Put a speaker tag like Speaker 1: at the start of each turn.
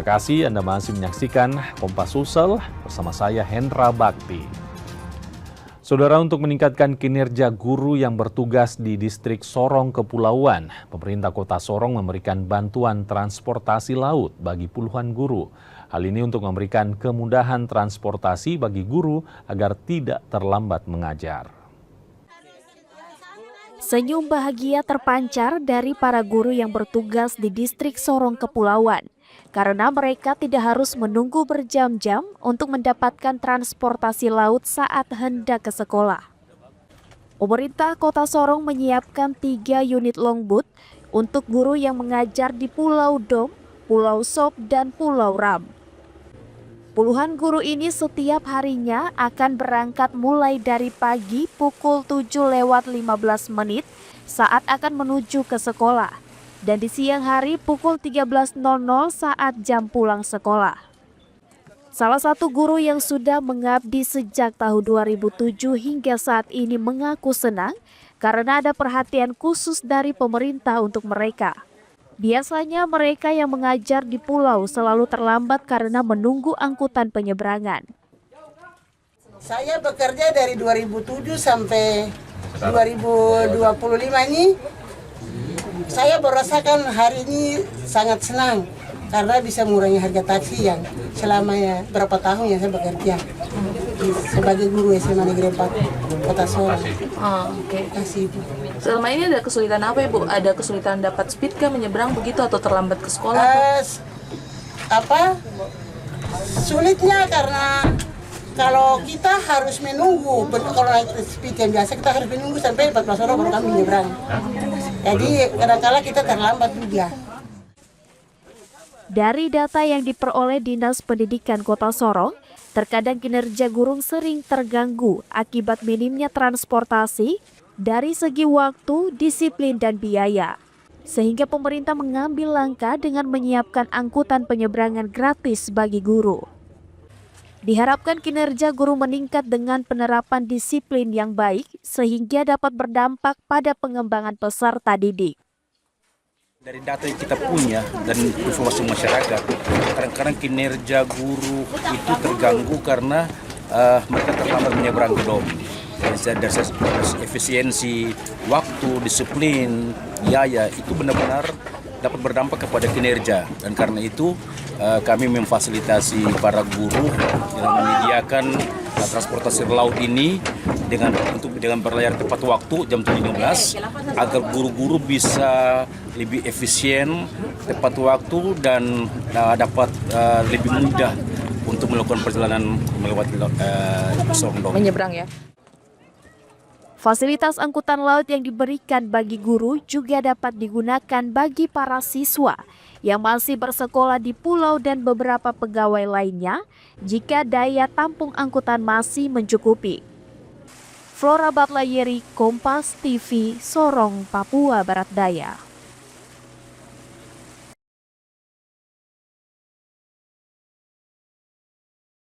Speaker 1: kasih Anda masih menyaksikan Kompas Sosial bersama saya Hendra Bakti. Saudara, untuk meningkatkan kinerja guru yang bertugas di distrik Sorong Kepulauan, pemerintah kota Sorong memberikan bantuan transportasi laut bagi puluhan guru. Hal ini untuk memberikan kemudahan transportasi bagi guru agar tidak terlambat mengajar.
Speaker 2: Senyum bahagia terpancar dari para guru yang bertugas di distrik Sorong Kepulauan karena mereka tidak harus menunggu berjam-jam untuk mendapatkan transportasi laut saat hendak ke sekolah. Pemerintah Kota Sorong menyiapkan 3 unit longboat untuk guru yang mengajar di Pulau Dom, Pulau Sop, dan Pulau Ram. Puluhan guru ini setiap harinya akan berangkat mulai dari pagi pukul 7:15 saat akan menuju ke sekolah dan di siang hari pukul 13.00 saat jam pulang sekolah. Salah satu guru yang sudah mengabdi sejak tahun 2007 hingga saat ini mengaku senang karena ada perhatian khusus dari pemerintah untuk mereka. Biasanya mereka yang mengajar di pulau selalu terlambat karena menunggu angkutan penyeberangan.
Speaker 3: Saya bekerja dari 2007 sampai 2025 ini. Saya merasakan hari ini sangat senang karena bisa mengurangi harga taksi yang selama berapa tahun yang saya bekerja sebagai guru SMA Negeri 4 Kota Sorong.
Speaker 4: Oke.
Speaker 3: Kasih Ibu.
Speaker 4: Selama ini ada kesulitan apa Ibu? Ada kesulitan dapat speed kah menyeberang begitu atau terlambat ke sekolah?
Speaker 3: Sulitnya karena kalau kita harus menunggu, kalau naik speed yang biasa kita harus menunggu sampai 14 orang baru kami menyeberang. Jadi kadang-kala kita terlambat juga.
Speaker 2: Dari data yang diperoleh Dinas Pendidikan Kota Sorong, terkadang kinerja guru sering terganggu akibat minimnya transportasi dari segi waktu, disiplin, dan biaya. Sehingga pemerintah mengambil langkah dengan menyiapkan angkutan penyeberangan gratis bagi guru. Diharapkan kinerja guru meningkat dengan penerapan disiplin yang baik sehingga dapat berdampak pada pengembangan peserta didik.
Speaker 5: Dari data yang kita punya dan informasi masyarakat, kadang-kadang kinerja guru itu terganggu karena mereka terlambat menyeberang ke dom. Dari efisiensi, waktu, disiplin, biaya itu benar-benar dapat berdampak kepada kinerja. Dan karena itu kami memfasilitasi para guru dengan menyediakan transportasi laut ini dengan berlayar tepat waktu jam 17 agar guru-guru bisa lebih efisien, tepat waktu dan dapat lebih mudah untuk melakukan perjalanan melewati Sorong Dom.
Speaker 4: Menyeberang ya.
Speaker 2: Fasilitas angkutan laut yang diberikan bagi guru juga dapat digunakan bagi para siswa yang masih bersekolah di pulau dan beberapa pegawai lainnya jika daya tampung angkutan masih mencukupi. Flora Batlayeri, Kompas TV, Sorong, Papua Barat Daya.